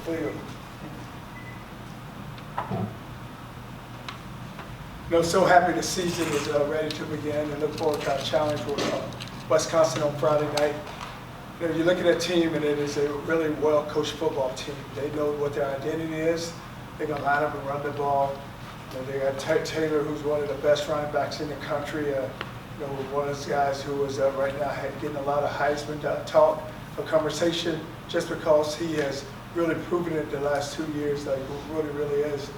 field. So happy the season is ready to begin, and look forward to our challenge with Wisconsin on Friday night. You look at that team, and it is a really well-coached football team. They know what their identity is. They're going to line up and run the ball. They got Taylor, who's one of the best running backs in the country. One of those guys who is right now getting a lot of Heisman talk or conversation, just because he has really proven it the last 2 years, like really, really is.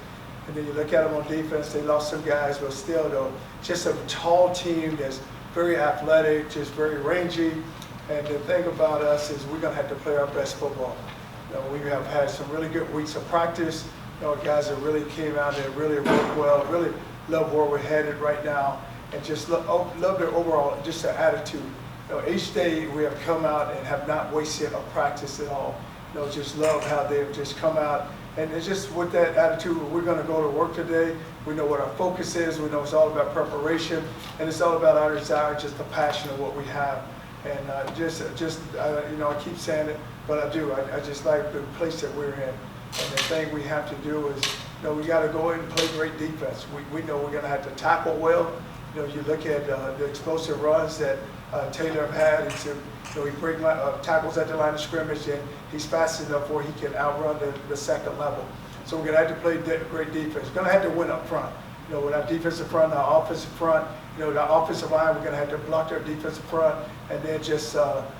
And then you look at them on defense, they lost some guys, but still, though, just a tall team that's very athletic, just very rangy. And the thing about us is we're going to have to play our best football. We have had some really good weeks of practice. Guys that really came out and really worked well, really love where we're headed right now, and just love their overall, just their attitude. Each day we have come out and have not wasted a practice at all. Just love how they've just come out. And it's just with that attitude, we're going to go to work today. We know what our focus is. We know it's all about preparation, and it's all about our desire, just the passion of what we have. And I keep saying it, but I do. I just like the place that we're in. And the thing we have to do is, we got to go in and play great defense. We know we're going to have to tackle well. You look at the explosive runs that Taylor have had. He brings tackles at the line of scrimmage, and he's fast enough where he can outrun the second level. So we're going to have to play great defense. We're going to have to win up front. With our defensive front, our offensive front, the offensive line, we're going to have to block their defensive front, and then just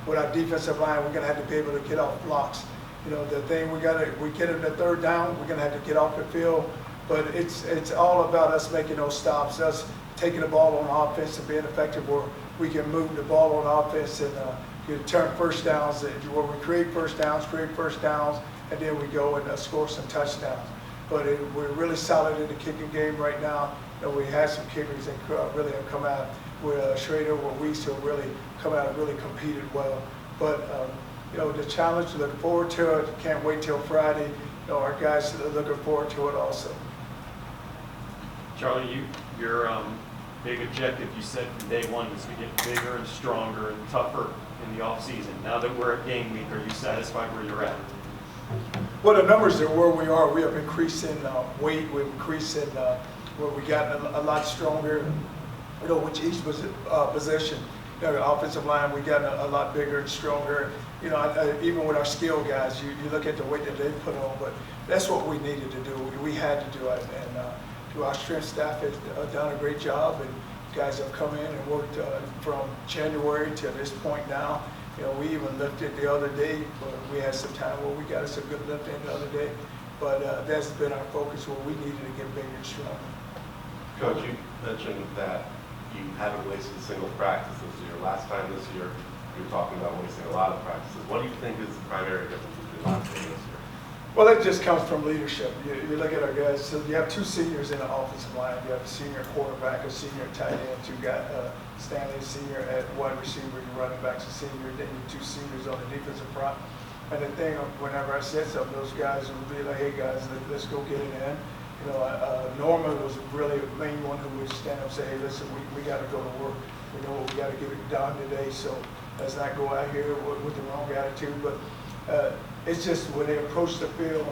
with our defensive line, we're going to have to be able to get off blocks. The thing we get in the third down, we're going to have to get off the field, but it's all about us making those stops, us taking the ball on offense and being effective where we can move the ball on offense and turn first downs, where we create first downs, and then we go and score some touchdowns. But we're really solid in the kicking game right now. We had some kickers that really have come out with Schrader, with Weiss, who really come out and really competed well. But the challenge, looking forward to it. Can't wait till Friday. Our guys are looking forward to it also. Charlie, your big objective, you said from day one, was to get bigger and stronger and tougher in the offseason. Now that we're at game week, are you satisfied where you're at? Well, the numbers are where we are. We have increased in weight. We've increased in where we got a lot stronger. Which each position. The offensive line, we got a lot bigger and stronger. Even with our skill guys, you look at the weight that they put on, but that's what we needed to do. We had to do it, and our strength staff has done a great job, and guys have come in and worked from January to this point now. We even lifted the other day, but we had some time where we got us a good lift in the other day. But that's been our focus, where we needed to get bigger and stronger. Coach, you mentioned that you haven't wasted a single practice this year. Last time this year, you were talking about wasting a lot of practices. What do you think is the primary difference between last year and this year? Well, it just comes from leadership. You look at our guys. So you have two seniors in the offensive line. You have a senior quarterback, a senior tight end. You got Stanley, senior at wide receiver. Your running back's a senior. Then you two seniors on the defensive front. And the thing, whenever I said something, those guys would be like, "Hey guys, let's go get it in." Norman was really the main one who would stand up and say, "Hey, listen, we got to go to work. We know we got to get it done today. So let's not go out here with the wrong attitude." But it's just when they approached the field,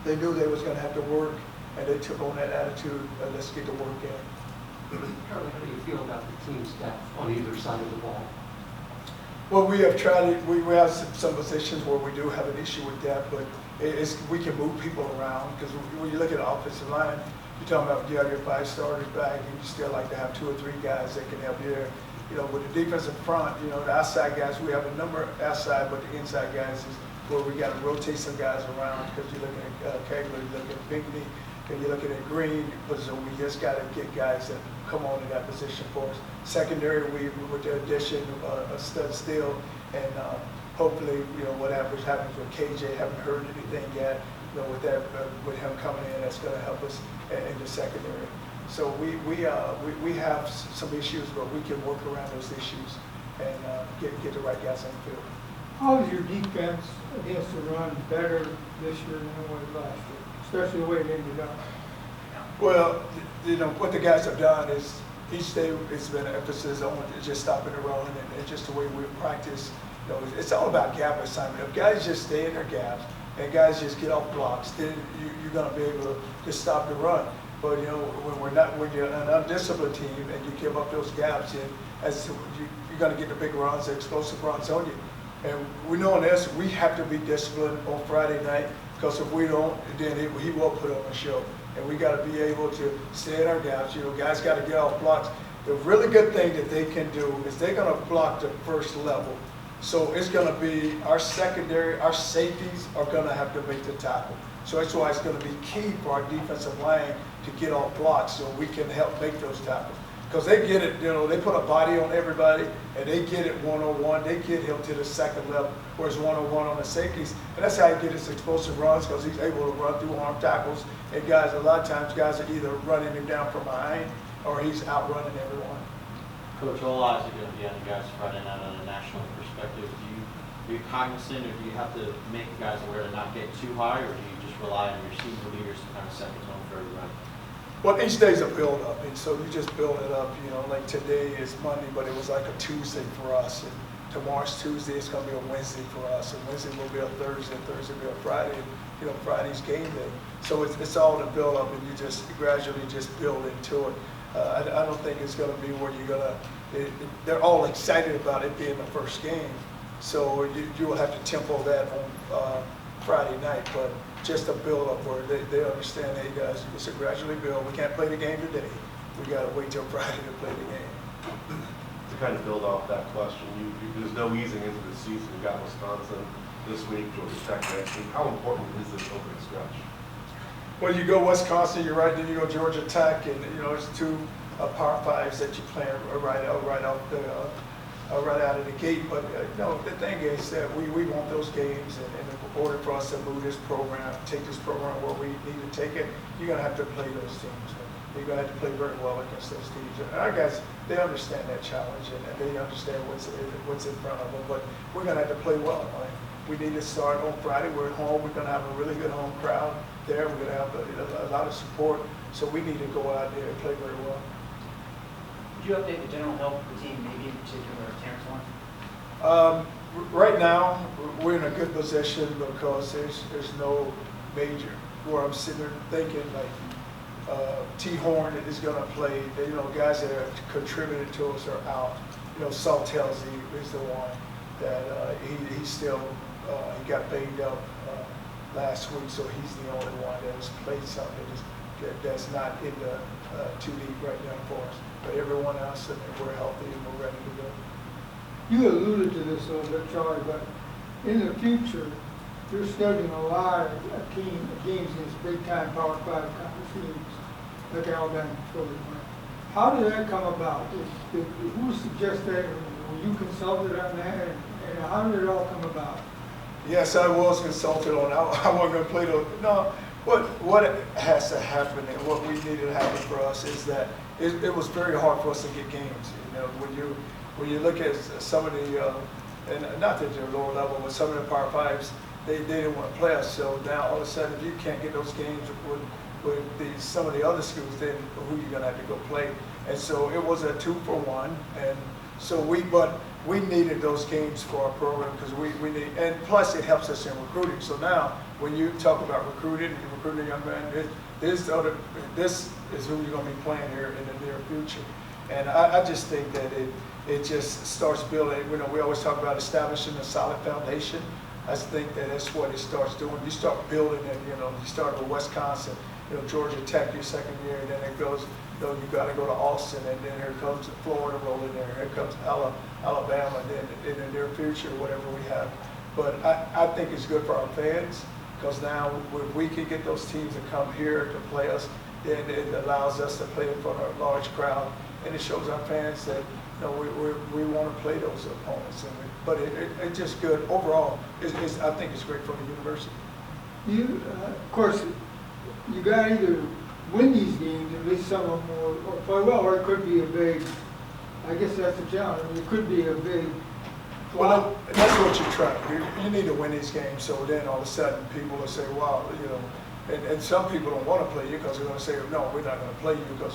they knew they was going to have to work, and they took on that attitude. Let's get the work in. Charlie, how do you feel about the team staff on either side of the ball? Well, we have tried. We have some positions where we do have an issue with that, but we can move people around, because when you look at the offensive line, you're talking about you have your 5 starters back, and you still like to have 2 or 3 guys that can help you there. With the defensive front, the outside guys, we have a number outside, but the inside guys is where we got to rotate some guys around, because you're looking at Kegler, you're looking at Binkley, and you're looking at Green, so we just got to get guys that come on in that position for us. Secondary, we with the addition of Stud Steele, and hopefully, whatever's happening with KJ, haven't heard anything yet. With that, with him coming in, that's going to help us in the secondary. So we have some issues, but we can work around those issues and get the right guys on the field. How is your defense against the run better this year than it was last year, especially the way it ended up? Well, what the guys have done is each day it's been an emphasis on just stopping the run, and just the way we practice. It's all about gap assignment. If guys just stay in their gaps and guys just get off blocks, then you're going to be able to stop the run. But when you're an undisciplined team and you give up those gaps, you're going to get the big runs, the explosive runs on you. And we know in this, we have to be disciplined on Friday night, because if we don't, then he will put on a show. And we got to be able to stay in our gaps. Guys got to get off blocks. The really good thing that they can do is they're going to block the first level. So it's going to be our secondary, our safeties are going to have to make the tackle. So that's why it's going to be key for our defensive line to get off blocks so we can help make those tackles. Because they get it, they put a body on everybody, and they get it one-on-one. They get him to the second level, whereas one-on-one on the safeties. And that's how he gets his explosive runs, because he's able to run through arm tackles. And guys, a lot of times, guys are either running him down from behind, or he's outrunning everyone. Coach, all eyes are going to be on you guys Friday night on a national perspective. Are you cognizant, or do you have to make the guys aware to not get too high, or do you just rely on your senior leaders to kind of set the tone for everybody? Well, each day's a build-up, and so you just build it up. Like today is Monday, but it was like a Tuesday for us. And tomorrow's Tuesday, it's going to be a Wednesday for us, and Wednesday will be a Thursday, and Thursday will be a Friday, and Friday's game day. So it's all the build-up, and you just gradually just build into it. I don't think it's going to be where you're going to. They're all excited about it being the first game, so you will have to tempo that on Friday night, but just a build up where they understand, hey guys, it's a gradually build. We can't play the game today. We got to wait till Friday to play the game. To kind of build off that question, there's no easing into the season. You've got Wisconsin this week, Georgia Tech next week. How important is this opening stretch? Well, you go Wisconsin, you're right, then you go Georgia Tech, and there's two Power Fives that you play right out of the gate. But the thing is that we want those games, and in order for us to move this program, take this program where we need to take it, you're going to have to play those teams. You're going to have to play very well against those teams. And our guys, they understand that challenge, and they understand what's in front of them. But we're going to have to play well. Right? We need to start on Friday. We're at home. We're going to have a really good home crowd there. We're going to have a lot of support. So we need to go out there and play very well. Would you update the general health of the team, maybe in particular Terrence Warren? Right now, we're in a good position because there's no major. Where I'm sitting there thinking T. Horn is going to play. Guys that have contributed to us are out. Salt tells is the one that he still he got banged up last week, so he's the only one that has played something that's not in the too deep right now for us. But everyone else, we're healthy and we're ready to go. You alluded to this a little bit, Charlie, but in the future, you're studying a lot of games against big-time Power 5 conference teams, like Alabama, Florida. How did that come about? Who suggested that? Were you consulted on that? And how did it all come about? Yes, I was consulted on. I wasn't going to play those. No, what has to happen and what we needed to happen for us is that it was very hard for us to get games. When you look at some of the, and not that they're lower level, but some of the Power Fives, they didn't want to play us. So now all of a sudden, if you can't get those games with some of the other schools, then who are you going to have to go play? And so it was a 2-for-1, and so we needed those games for our program because we need, and plus it helps us in recruiting. So now when you talk about recruiting a young man, this is who you're going to be playing here in the near future. And I just think that it just starts building. We always talk about establishing a solid foundation. I think that that's what it starts doing. You start building it. You start with Wisconsin, Georgia Tech your second year, and then it goes. You got to go to Austin, and then here comes Florida rolling there. Here comes Alabama, and then in the near future, whatever we have. But I think it's good for our fans because now if we can get those teams to come here to play us, then it allows us to play in front of a large crowd, and it shows our fans that we want to play those opponents. But it's just good overall. I think it's great for the university. Of course, you got to either win these games, at least some of them, or play well, or it could be a big. I guess that's the challenge. It could be a big. Well, that's what you try. You need to win these games, so then all of a sudden people will say, "Wow," and some people don't want to play you because they're going to say, "No, we're not going to play you because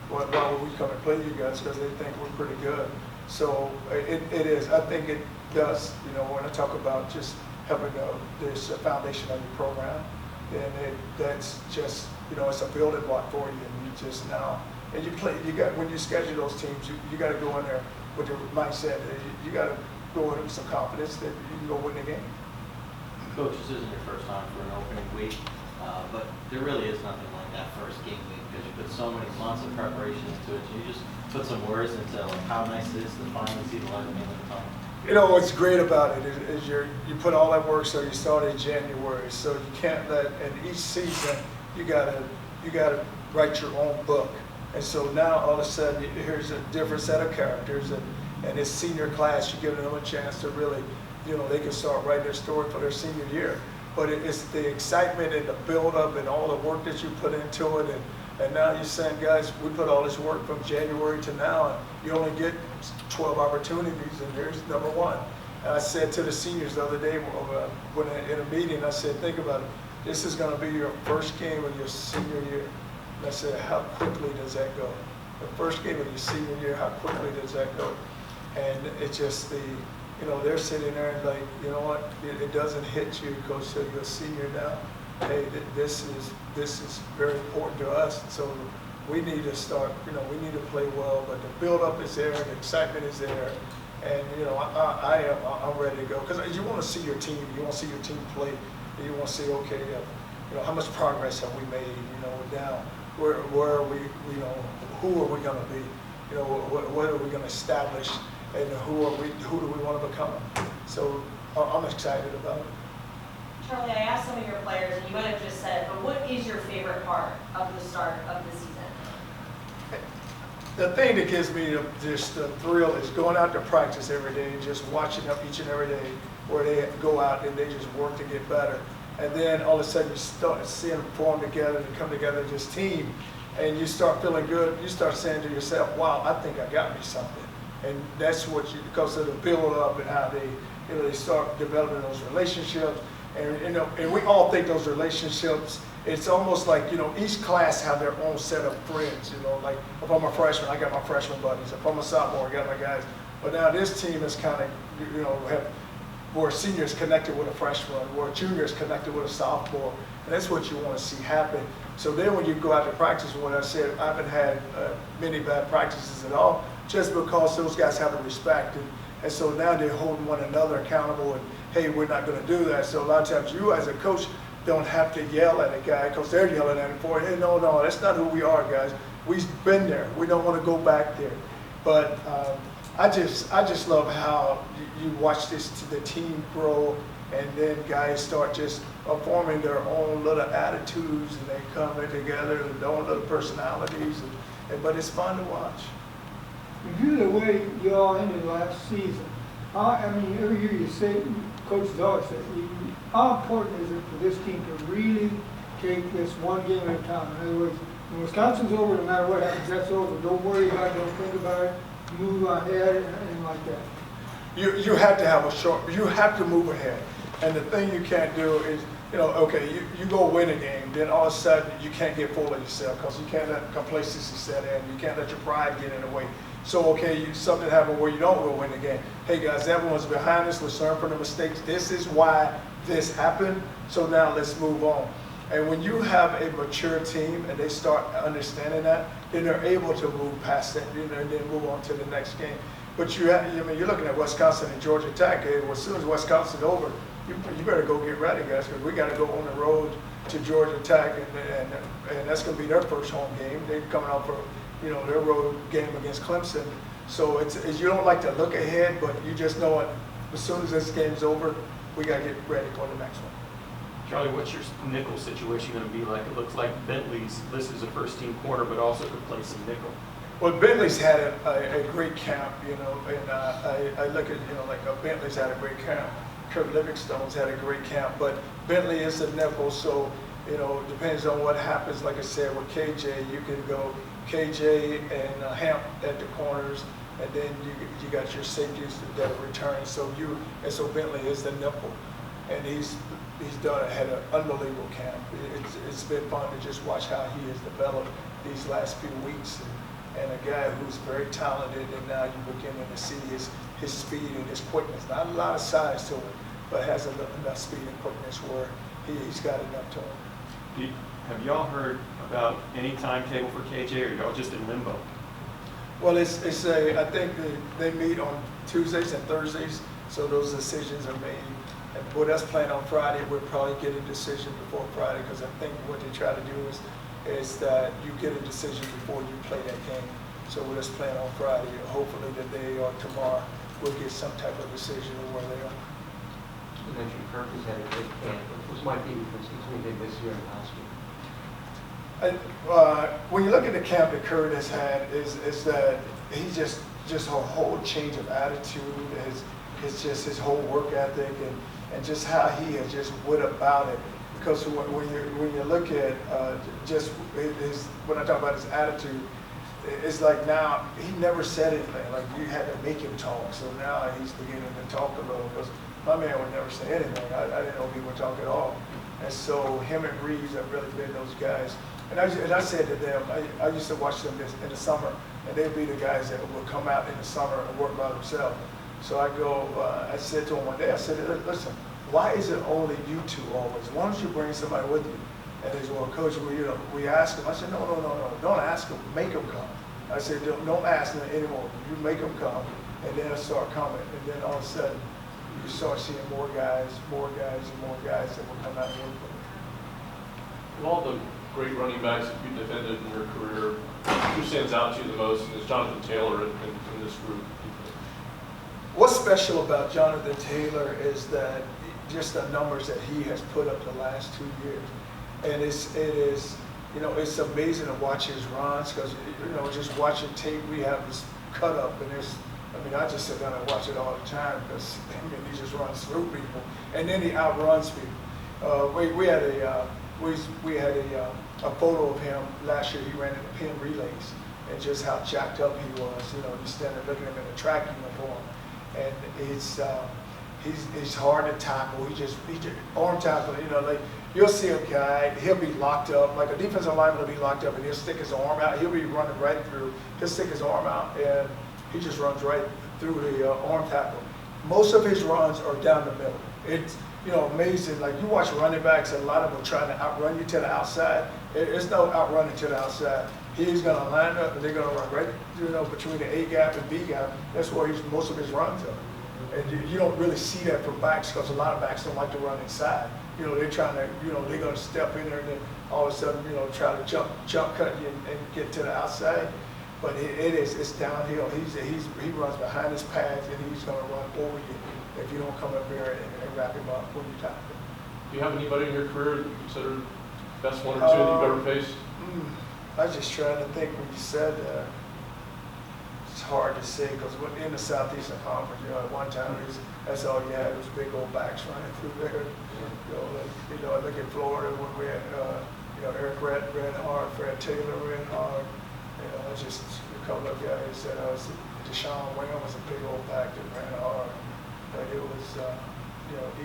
why would we come and play you guys?" Because they think we're pretty good. So it is. I think it does. When I talk about just helping this foundation of your program, then that's just, it's a building block for you, and you just now, and when you schedule those teams, you got to go in there with the mindset, you got to go in with some confidence that you can go win the game. Coach, this isn't your first time for an opening week, but there really is nothing like that first game week because you put so many months of preparation into it. Can you just put some words into how nice it is to finally see the light at the end of the tunnel? What's great about it is you put all that work, so you start in January, so you can't and each season you gotta write your own book. And so now all of a sudden here's a different set of characters, and this senior class, you give them a chance to really, they can start writing their story for their senior year. But it's the excitement and the build-up and all the work that you put into it, and now you're saying, guys, we put all this work from January to now, and you only get 12 opportunities, and here's number one. And I said to the seniors the other day when in a meeting, I said, think about it. This is going to be your first game of your senior year. And I said, how quickly does that go? The first game of your senior year, how quickly does that go? And it's just they're sitting there and like, you know what? It doesn't hit you, Coach, so you're a senior now. Hey, this is very important to us. So we need to start, we need to play well, but the build-up is there, the excitement is there, and I'm ready to go because you want to see your team, you want to see your team play, you want to see, okay, how much progress have we made, now where are we, who are we going to be, what are we going to establish, and who do we want to become? So I'm excited about it. Charlie, I asked some of your players, and you might have just said it, but what is your favorite part of the start of the season? The thing that gives me just the thrill is going out to practice every day and just watching them each and every day where they go out and they just work to get better. And then all of a sudden you start seeing them form together and come together as this team, and you start feeling good. You start saying to yourself, wow, I think I got me something. And that's because of the build up and how they start developing those relationships. And we all think those relationships, it's almost like, each class have their own set of friends, like if I'm a freshman, I got my freshman buddies. If I'm a sophomore, I got my guys. But now this team is kind of, where seniors connected with a freshman, where juniors connected with a sophomore. And that's what you want to see happen. So then when you go out to practice, what I said, I haven't had many bad practices at all, just because those guys have a respect. And so now they're holding one another accountable and, hey, we're not going to do that. So a lot of times you as a coach don't have to yell at a guy because they're yelling at him for it. Hey, no, that's not who we are, guys. We've been there. We don't want to go back there. But I just love how you watch the team grow, and then guys start just forming their own little attitudes, and they come together and their own little personalities. But it's fun to watch. Review the way you all ended last season. Every year you say, coaches always say, how important is it for this team to really take this one game at a time? In other words, when Wisconsin's over, no matter what happens, that's over. Don't worry about it, don't think about it, move ahead and like that. You have to have you have to move ahead. And the thing you can't do is, okay, you go win a game, then all of a sudden you can't get full of yourself because you can't let complacency set in. You can't let your pride get in the way. So, okay, something happened where you don't go win the game. Hey, guys, everyone's behind us. Let's learn from the mistakes. This is why this happened. So now let's move on. And when you have a mature team and they start understanding that, then they're able to move past that, and then move on to the next game. But you're looking at Wisconsin and Georgia Tech. As soon as Wisconsin's over, you better go get ready, guys, because we got to go on the road to Georgia Tech, and that's going to be their first home game. They're coming out for their road game against Clemson. So you don't like to look ahead, but you just know it. As soon as this game's over, we got to get ready for the next one. Charlie, what's your nickel situation going to be like? It looks like Bentley's listed as a first-team corner, but also could play some nickel. Well, Bentley's had a great camp, and I look at, Bentley's had a great camp. Kurt Livingstone's had a great camp, but Bentley is a nickel, so, depends on what happens. Like I said, with KJ, you can go KJ and Hamp at the corners, and then you got your safeties that are returning. So Bentley is the nickel, and he's had an unbelievable camp. It's been fun to just watch how he has developed these last few weeks, and a guy who's very talented. And now you're beginning to see his speed and his quickness. Not a lot of size to it, but has enough speed and quickness where he's got enough to him. Have y'all heard about any timetable for KJ, or y'all just in limbo? Well, I think they meet on Tuesdays and Thursdays, so those decisions are made. And with us playing on Friday, we'll probably get a decision before Friday, because I think what they try to do is that you get a decision before you play that game. So with us playing on Friday, hopefully today or tomorrow, we'll get some type of decision of where they are. You mentioned Kirk has had a great camp. What was my opinion since he's been big this year and last year? When you look at the camp that Kurt has had, is that he just a whole change of attitude, his whole work ethic, and just how he has just went about it. Because when you look at when I talk about his attitude, it's like now he never said anything. Like you had to make him talk. So now he's beginning to talk a little. Because my man would never say anything. I didn't know he would talk at all. And so him and Reeves have really been those guys. And I said to them, I used to watch them in the summer, and they'd be the guys that would come out in the summer and work by themselves. So I said to him one day, I said, listen, why is it only you two always? Why don't you bring somebody with you? And they said, well, Coach, we asked him. I said, no, don't ask them, make them come. I said, don't ask them anymore. You make them come, and then they'll start coming. And then all of a sudden, you start seeing more guys, and more guys that will come out and work for them. Of all the great running backs that you defended in your career, who stands out to you the most is Jonathan Taylor in this group? What's special about Jonathan Taylor is that just the numbers that he has put up the last 2 years. And it's amazing to watch his runs, because, just watching tape, we have this cut up, and I just sit down and watch it all the time, because, he just runs through people, and then he outruns people. We had a photo of him last year. He ran in the pin relays, and just how jacked up he was. You stand there looking at him in a track uniform, and he's hard to tackle. He just arm tackle. Like you'll see a guy, he'll be locked up, like a defensive lineman will be locked up, and he'll stick his arm out. He'll be running right through. He'll stick his arm out, and he just runs right through the arm tackle. Most of his runs are down the middle. It's amazing. Like you watch running backs, and a lot of them trying to outrun you to the outside. There's no outrunning to the outside. He's going to line up, and they're going to run right, between the A gap and B gap. That's where most of his runs are. And you don't really see that from backs, because a lot of backs don't like to run inside. They're trying to, they're going to step in there and then all of a sudden, try to jump cut you and get to the outside. But it's downhill. He runs behind his pads, and he's going to run over you if you don't come up there and wrap him up when you tackle him. Do you have anybody in your career that you consider best one or two that you've ever faced? I was just trying to think when you said that. It's hard to say, because in the Southeastern Conference, at one time that's all you had was big old backs running through there. I look at Florida when we had Eric ran hard, Fred Taylor ran hard. Just a couple of guys that Deshaun Wayne was a big old back that ran hard, but it was